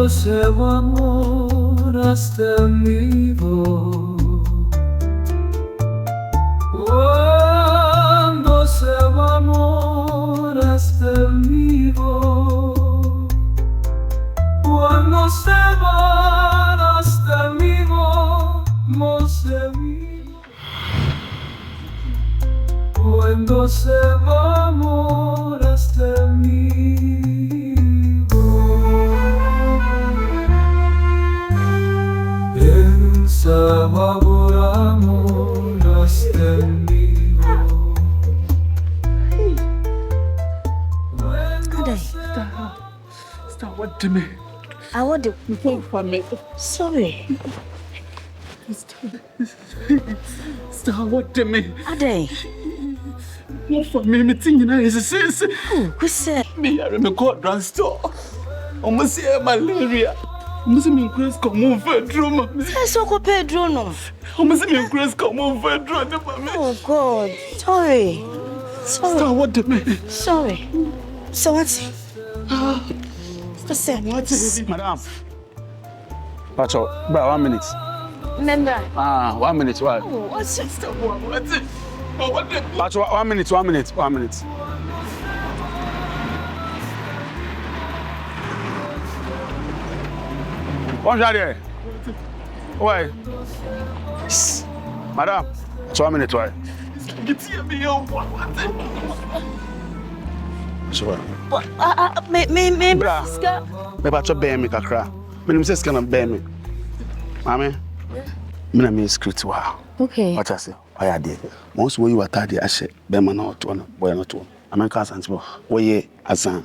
seu amor hasta vivo. Cuando seu amor hasta vivo. Cuando se van hasta vivo, no se vivo. Cuando se va amor hasta vivo. Pensaba por amor hasta vivo. Stop what to me. I want to Wait for me. sorry. Stop what to me. Ade. Wait for me. Me think you know is sense. Who said? Me I remember drugstore. Almost here malaria. Almost me cross come on for drama. So go Pedro no. Almost me cross come on for drama. Oh God. Sorry. Stop what to me. Sorry. So what's What's that? Madam. Pacho, bro, 1 minute. Remember? 1 minute, what? Oh, what's it? Stop what's it? What the? Pacho, 1 minute, 1 minute, 1 minute. Bonjour there. Why? Madam, it's 1 minute, why? Get here, me what? Sure. Me, Bra. Me pacho bear me kakra. Me nim say scan bear me. Mame. Me na me script wa. Okay. What I say? Why are there? Most way you attend the ashe, be man not one, boy not one. Amen ka santibo. Woye azan.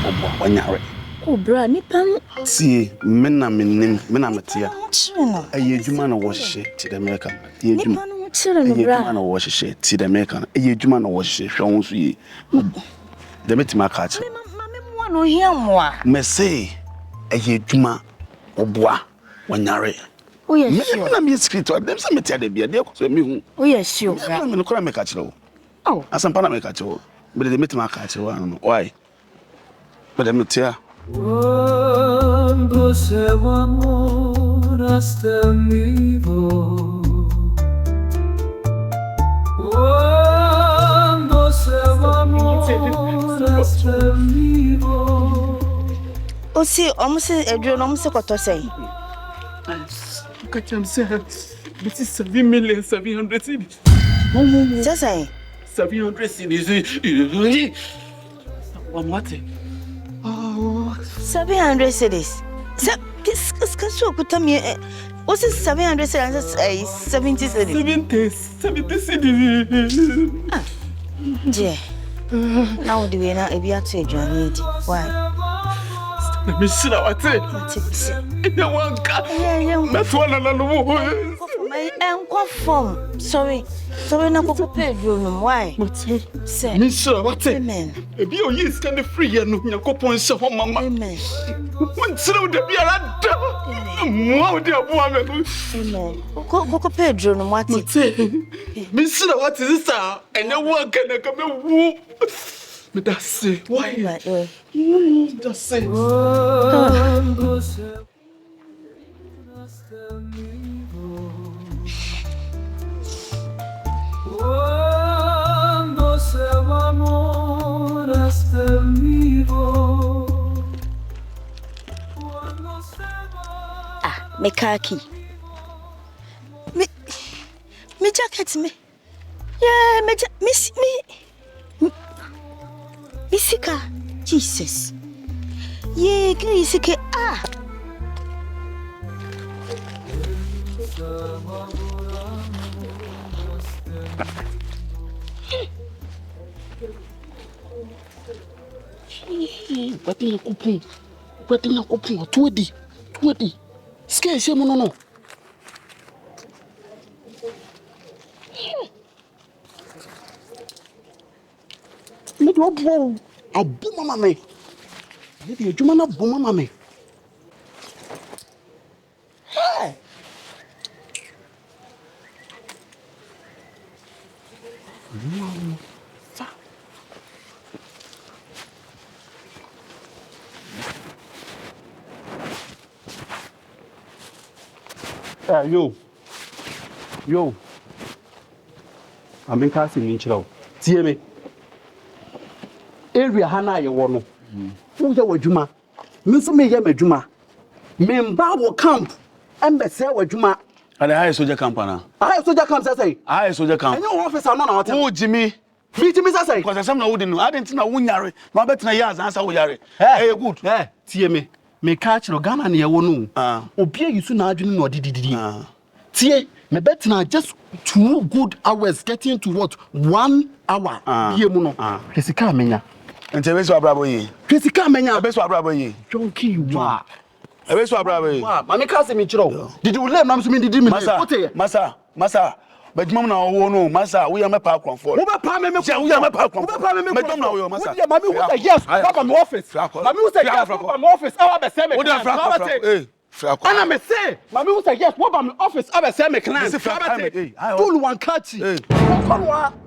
Obo wanyare. Oh, bra, nipa. See, me na me nim, me na me tia. Chino. Eye djuma na wo hye ti the American. Eye Nipa djuma. no chiro no Eye bra. djuma na wo hye ti the American. Eye djuma na wo hye hwe won so yi. De metima ka che. Mame mo no hia mo a. Me say eye djuma oboa wanyare. Oh yes. Me na me script wa dem say me tia de bia de ko so me hu. Oh yes, sure. Me no kora me ka che wo. Oh. Asampa na me ka che wo. Me de metima ka che wo no. Why? But dem tia. Cuando seu amor hasta vivo. Cuando seu amor hasta vivo. O si almost edro no almost koto say. Catch him say. This is 7,700,000 cedis. Just say 700 cedis. What? Oh, 700 cedis. Kaso kutami what's 700 cedis 70 cedis. 70 cedis. Je. Now the way na ebi ato adwane di. Why? Let me see that what it. No one can. That's one and no. My uncle form. Sorry na go Pedro no why? Say. Me sure what it. Amen. Ebi o yes can free ya no Yakopon se ho mama. Amen. Won tire de bia rada. Mo de abo me. Amen. Go Pedro no what it. Me sure what is this and no one can come wu. Me that say why? Just say. Cuando seu hasta vivo. Cuando seu amor hasta vivo. Cuando se va. Ah, me khaki. Me jacket me. Yeah, me Isika. Jesus. Yeah, Isika. Ah. Wetin na kupun 20. Scare shame no. Me do bo abu mama me. Me dey adwuma na bo mama me. Hey. Yo. I'm in casting in Chilo. See me. Area Hana, you want no. Who's your Juma? Miss me, Juma. Member camp. And the sale with Juma. And I soldier camp. I soldier camp, I soldier camp. And your office are not. Oh, Jimmy. Me to Miss Assay. Because I didn't know who Yari. Robert Nayas answer Yari. Hey, good. See me. Me catch no gun and you won't know. Obey you soon, I didn't know did. See, me bet now just 2 good hours getting to what 1 hour. Jessica Mena. And tell us what bravo ye. Jessica Mena, best what bravo ye. Junkie, you are. I best what bravo ye. Mammy Cassie Mitchell. Did you let Mamma Smith did Massa? But Mamma, no, Massa, we are my park on for. We are my park on. Yes, from office. Mamma said, yes, from office. I have a semi. And I may say, Mamma will say, yes, what about my office? I have a semi-clan. Full one catchy.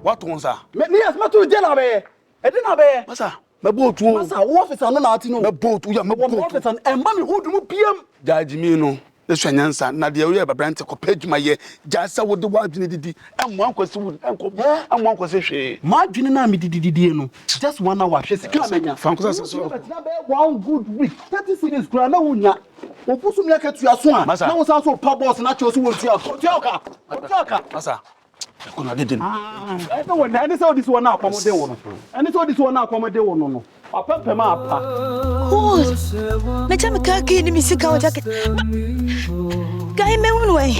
What one, sir? Yes, Matu Delaware. I didn't have Massa. My boat was our office and not no boat. We are my office and Mammy who do PM. Judge me, no. The Shanyansa, Nadia, we have a brand to compare my year. Just so the wife did, and one question, and one question. Margin and I did no. Just 1 hour. She's coming. One good week. 30 series grand. No, put some like to your swan. I was also pub boss and I chose to Massa. I didn't. I don't want any of this one now. Come on, and it's all this one now. Come on, no. I put them up. Cool. Me tell me kaki ni misika jacket. Guy me one way.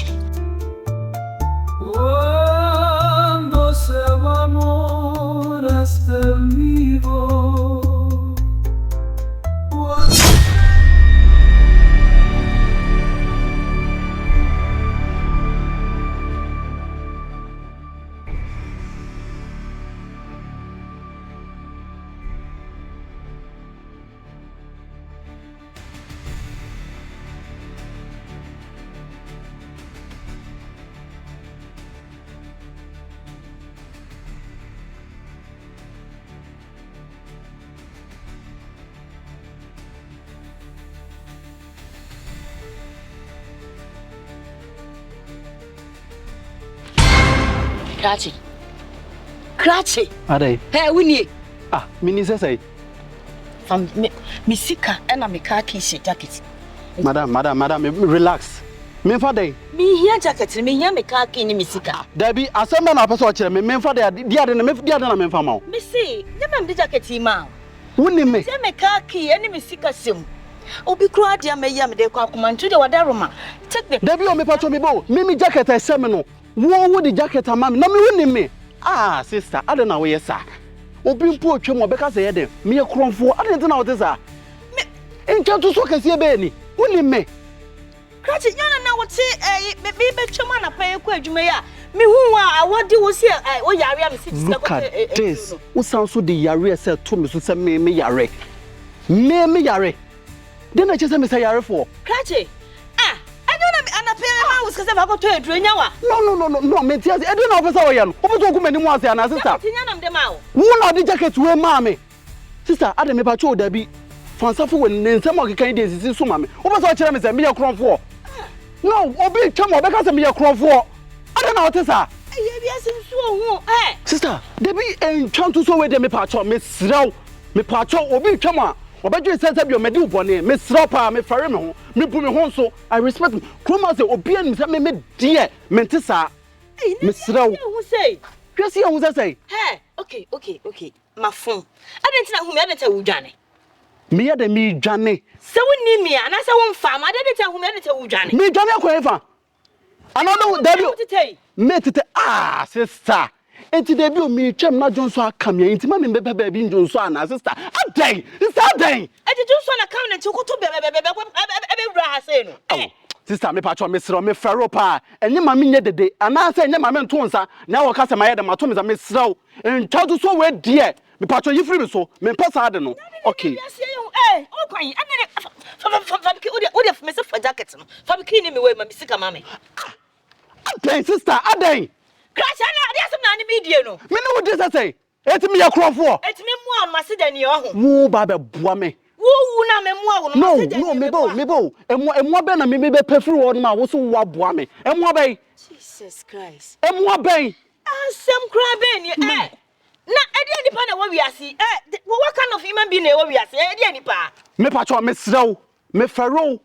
Cuando se va amor hasta el vivo. Cratchy. Are they? Hey, Winnie. Minister say. Misika and I'm a khaki jacket. Madam, relax. Me for day. Me here jacket, me here me khaki ni misika. Debbie, assemble na person chere me for day dia de na me fa ma. Me see, dem am jacket ma. Woni me. Say me khaki and misika sim. Obi kro dia me ya me de kwa komantu de wadaroma. Take the Debbie o me pacho me bo. Me jacket e sem no. Wo the jacket amam na me woni me. Sister, I don't know where you are. Obi mpo otwem obeka say ye dem. Me ye kronfo, I don't know what this are. Me encha to so kase be ni. Woni me. Krati yana na wote me be twema na pa ekwa adwuma ya. Me hu a awode wo se o yare am sit look at this. Wo sound so the yare say to me so say me yare. Me yare. Then I just say me say yare for. Krati No, me tia. I don't know officer we yan. Obo to ku mani mu ase ana sister. Wo na the jacket we ma me. Sister, ade me pa cho da bi. Fansafo we ne nsem o kekan dey sisi so ma me. Obo so kire me say me ye kronfo. No, obi twam obeka say me ye kronfo. Ade na otisa. Eye bi asensu ohun. Sister, da bi entwan to so we dey me pa cho me sraw. Me pa cho obi twam a obedwe sense bi o me di ubone me sraw pa me fare me ho. Me bu me ho so I respect me. Kroma say obi an say me dear me ntisa. Me sraw. Who say? Kwesi who say? Hey, okay. My phone. I didn't know who me adete wudwane. Me ya de me dwane. Se woni me ana se won fa ma adete who me adete wudwane. Me dwane akwa fa. Another Debbie. Me tete sister. Enti Debbie o me twem na Johnson akam ya enti ma me bebe baby Johnson ana sister. Adan. Sister adan. Enti Johnson akam na nti koto bebe bra ha say no. Sister me patcho me sro me fero pa. Enye ma me nye dede. Ana say enye ma me nto nsa. Na wo ka se ma ye de ma to me za me sro. Ntado so we die. Me patcho yi free me so. Me pesa ade no. Okay. O kwan. Ane fabiki o de me se for jacket no. Fabiki ni me we ma bisika ma me. Adan sister adan. Crash na ade asem na ni media no. Me no wo dey say. Eti me ye krofo. Eti me mu on masida ni ohun. Wo ba be boa me. Wo No, mebo. Emwa be na me be pefru won ma wo so wo aboa me. Emwa be. Jesus Christ. Emwa be. Asem kra be ni na edi nipa na wo wiase what kind of human being na wo wiase edi nipa Me pacho me srew me fero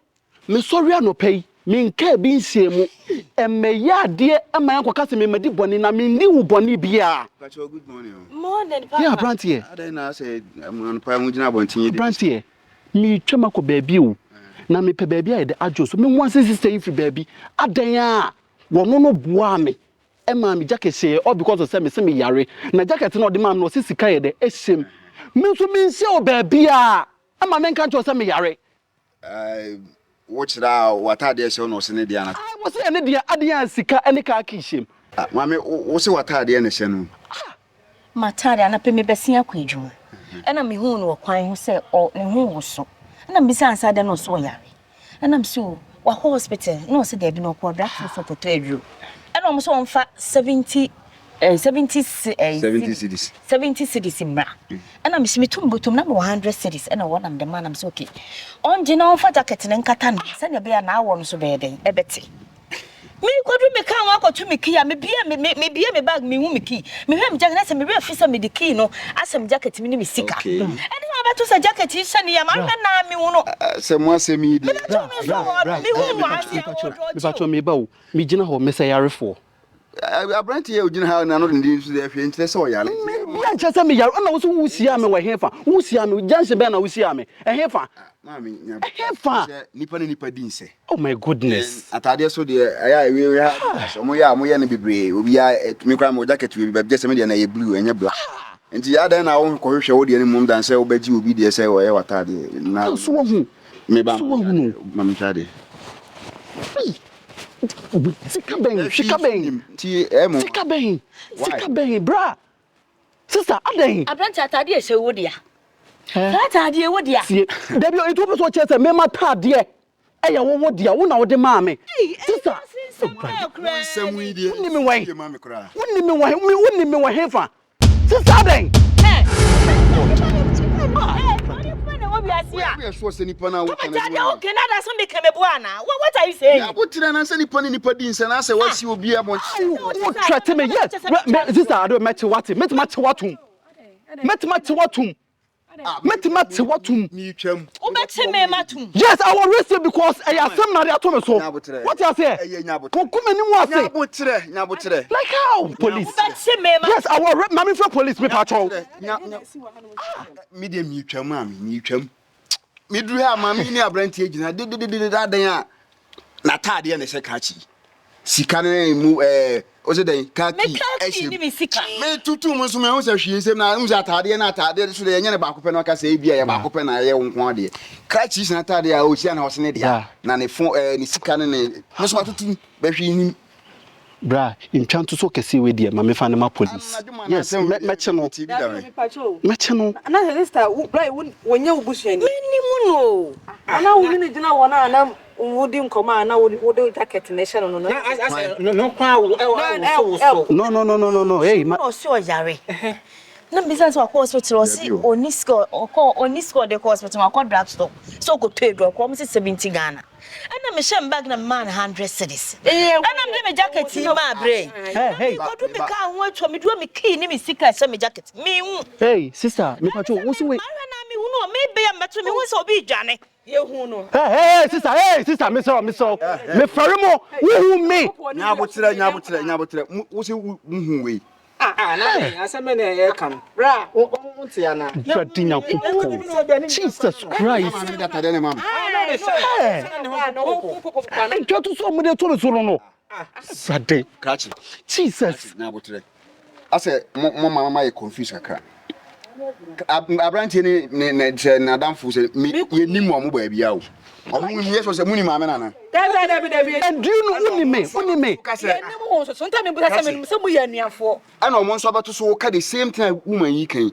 me sorry anopai me nka bi nsiemu emeya ade ema yankoka se me madi boni na me ndi wo boni bia. Pacho, good morning. more than papa. Yeah, Brantie. Ada na say am pa mu gina bontin yi. Brantie. Me twema ko baabi o. Na me pe baabi a de adwo so me wan sister yi fi baabi. Adan a wono no boa me. Ema me jacket say all because of say me yare. Na jacket no de man no sisika ye de ehiem. Me so me nse o baabi a. Ema me nka ncho say me yare. Watch that wata de show no se ne dia na. I was say ne dia adan sika ene ka akihiem. Mame wo se wata de ne hye no. Matari na pe me besia kwa adwuma. Ena me hu no kwan ho se o ne hu wo so. Ena me bisa ansa de no so yare. Ena me so wa hospital no se de bi no ko doctor for to adru. Ena mo so on fa 70 cities. 70 cities mra. Ena me simitum botum na 100 cities ena won am the man am so okay. On je na on fa jacket ne nkata no se ne be ya na awo no so be den ebeti. Me kwadu me kan wa kwato me key me bia me bag me hu me key me hwem jacket se me re afisa me de key no asem jacket me ni me sika eni ma beto sa jacket yi hye ne ya ma hwe na me hu no Se mo asem yi de me hu wa asia Me pacho me ba o me gina ho me say yare for. Abranti ye ugina ha na no ndi so de hwe ntire se o yale. Me anche say me yare na wo so wusia me wa hefa wusia me janse be na wusia me hefa Mami nya hefa nipa din se. Oh my goodness. Atade so de aya we ha so mo ya ne bebre obi ya me kwa mo jacket we be je se me de na ye blue enye black. Nti ya dan na wo ko hwehwe wo de ni mum dan se wo baji obi de se wo ye watade na So wo hu me ba Mami Chade. Sika ben. Sika ben, bra. Sister, aden. Abranti atade e se wo dia. Atade e wo dia. Debi o to so che say me ma tade eya wo dia wo na wo de ma me. Sister, Nsem yi de. Wonni me wan. Mami kra. Wonni me wan hefa. Sister, aden. We are so se nipa na wo okay, na so make me buana. What are you saying? Ya botire na se nipa ni nipa din se na se wasi obi e mo. Wo threat me, yes. Sister, I don't match what. Met watum. Ni twam. Wo betche me matum. Yes, I will risk it because I am some na to me so. What you say? Kokuma ni wa say. Nya botire. Like how? Police. Yes, I will rep mami from police me patrol. Me dem ni twam ami, ni twam. Me duru ha mami ni abranti agina de dadan a na tade ne se kachi. Sika ne mu o se den kaki ni me sika. Me tutu mo so me ho se hwie nsem na mu atade na atade so de enye ne ba ko pe na ka se bia ye ba ko pe na ye nko ade. Kachi sin atade a o sia na ho se ne dia. Na ne fon ni sika ne me so atutu ba hwie ni. Bra, in chanto so kesi we dia mame fa ne ma police. Yes, me cheno. Me cheno. Na sister, bra wonye obusuani. Meni mu no. Ana wo ni gina wona ana wodi nkoma ana wodi jacket na hye no no. No kwa wo No. Hey, o si o yare. Na business wa hospital o si onisco de hospital wa drug store. So ko trade ko mo 70 Ghana. Ana me shem bag na man 100 cedis. Ana me jacket ma bre. Hey. Ko do me ka ho atwa me do me key ni me sika se me jacket. Me hu. Hey, sister, me patrol. Wo so we. Na me hu no me be ya meto me hu so obi dwane. Ye hu no. Hey, sister, me so. Me farimo, wo me. Nya botire. Wo se hu we. Na aseme na ye kam. Bra, wonte ya na. Jesus Christ. Atade ne mama. Nka to so mo de to me so no. Sade. Kachi. Jesus. Nya botire. Ase mo mama ye confuse akra. Abranti ni na damfo se ye nim mo ba bia o. Omo mi yeso se muni mama na na. David. And do you know uni me? Ye nim ho so ntame bu sa me se mu ye anuafo. Ana omo nso abato so ka the same time woman yi kan.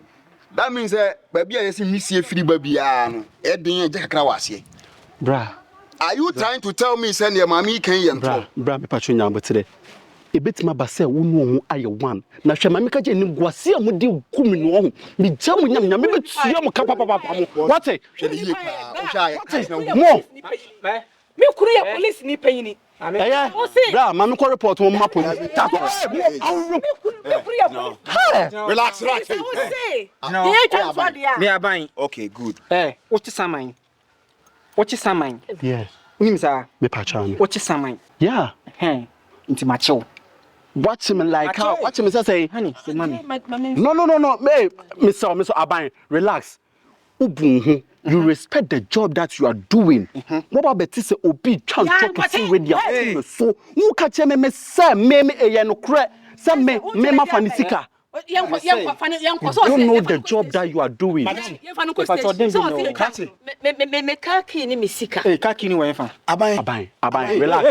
That means ba bia yesi misie firi ba bia no. E den je kakra wase. Bra. Are you trying to tell me say your mommy can yen to? Bra me patrol nya botere. ebetima ba se wo no ho aye one na hwe mame ka je ni guase a mudi kumi no ho me jam nyam me betua mo ka papa mo what hwe yi pa mo me kuru ya police ni panyini bra mame ko report mo ma police relax me aban okay good what saman yes unim sa me pa cha no what saman yeah inti macho watch me like how watch me say honey the money no me so aban relax ubunhu you respect the job that you are doing what about better say obi twan talk say radio so who catch me say me eye no kre say me ma fanisika you don't know the job that you are doing me kaki ni misika kaki ni wefa aban relax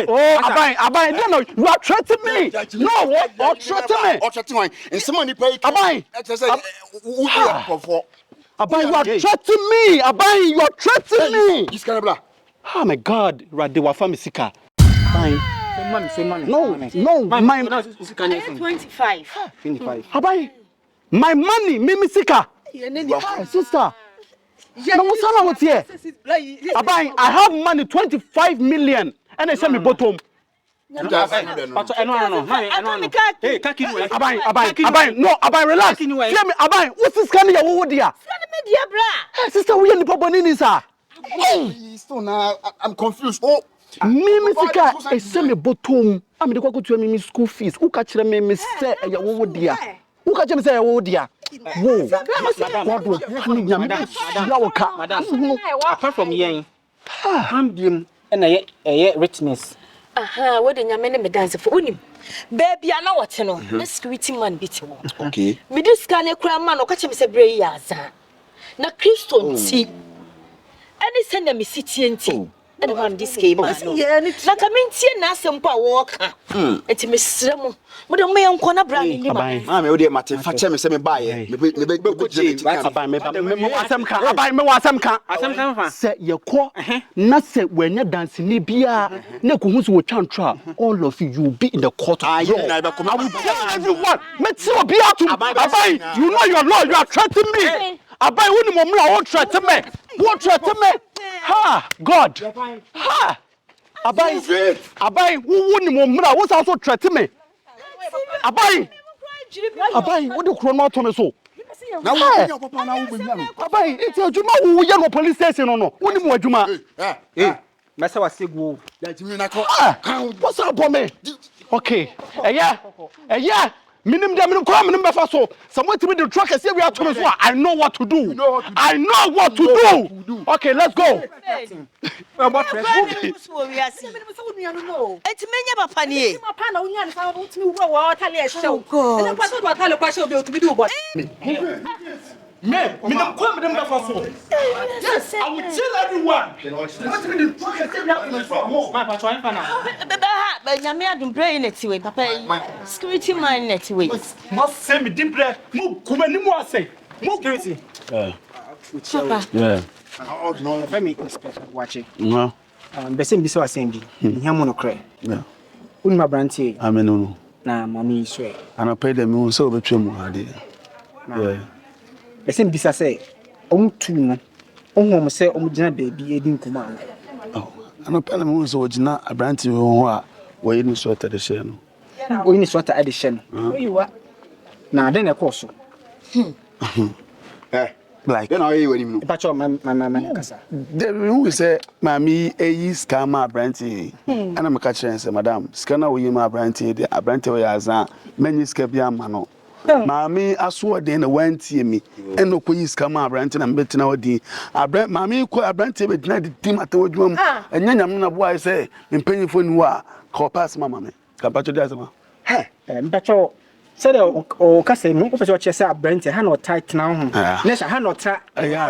aban no you are threatening me no what threatening me and someone ni pay aban who for aban you are threatening me aban you are threatening me this kind of blah oh my god rade wa famisika aban say money no my 25 abai my money me sika sister no musala what here abai I have money 25 million and I say me bottom hey kaki ni abai no abai relax hear me abai what is can you wo dia media bra sister we ni popo ni sir so now I'm confused me sika I say me bottom am de kwaku tu me school fees who ka kire me say ya wo dia who ka kire me say ya wo dia wo God will punish you madam apart from yen hambiem na ye richness what the nyame me dance for unim baby ana wote no na security man bit wo okay me dis kan e kura man o ka kire me say bre ya za na Kristo nti ani send me city nti and one this game na kamintie na asempo a wo ka enti mesrem mo de me enko na bra ni ma me odi mate fa che me se me ba ye me aban me wasam ka aban me wasam ka fa se ye ko na se wanya dance ni bia na ko hu so twantwa all of you be in the court of law I will tell everyone me ti obi atum aban you know your law you are threatening me aban woni mo mla wo threaten me ha god ha abai wo ni mo mra wo sa so threaten me abai wo de kro no to me so na wo papa na wo benya no abai iti adwuma wo ye no police station no wo ni mo adwuma mesa wasegu that me na ko what's up for me okay yeah minim befa so someone to me the truck say we are to me so I know what to do okay let's go about press so we are see eti menye papa ni papa na unya ni sa wo timi wo wa tale e show na pa so do tale kwa show be o timi do bo minim befa so yes I will tell everyone what to me the truck say we are to me so my papa try na ba nyame adum pray net we papa security man net we mo say me dimple mo kuma ni mo asay mo security papa yeah no let me inspect watching no besim bi so asendi hiamu no kre yeah unma brantie amenu na mami swe ana pay them won so betwem ade yeah besim bi say tu no ohom say omugina baabi edi nkuma ana pay them won so ogina abrantie ho a wo yin so ta de she no wo yin so ta ade she no oyiwa na ade na koso like then I when him pacho my kasa the who say mami eyi scammer abrantie ana me ka kire say madam scanner wo yi ma abrantie de abrantie wo ya azan many scam bi ama no mami aso de na wantie mi eno ko yi scammer abrantie na mbetina wodi mami ko abrantie be dina de tim atawodwuma mu enya nyam na boy say mpanyifo ni wa ko pass mama me ka pacho de asema mpacho said o kase mu ko pese o chese abrante ha no tight na ho na sha ha no tra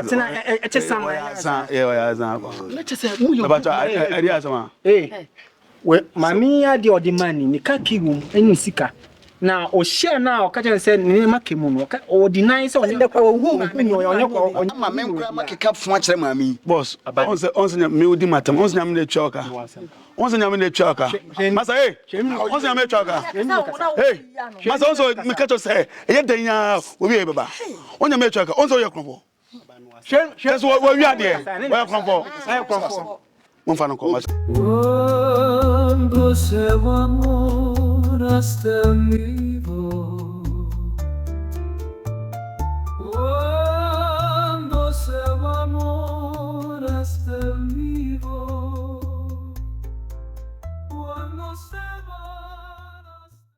tina e chese ya za na chese mu yo pacho eri asema we mami ya de odimani ni kakigum eni sika na o share na o kaje se ni makemu no o deny se onye kwa wu onye mama nkura makeka fun a kire mami boss on se me odi matam on se nyam na twa oka once nyame na twaka masa hey once nyame twaka hey masa once me catch say e den ya obi e baba once nyame twaka once oye kronfo just what we are there oye kronfo mon fa no ko masa Quando se va amor hasta mí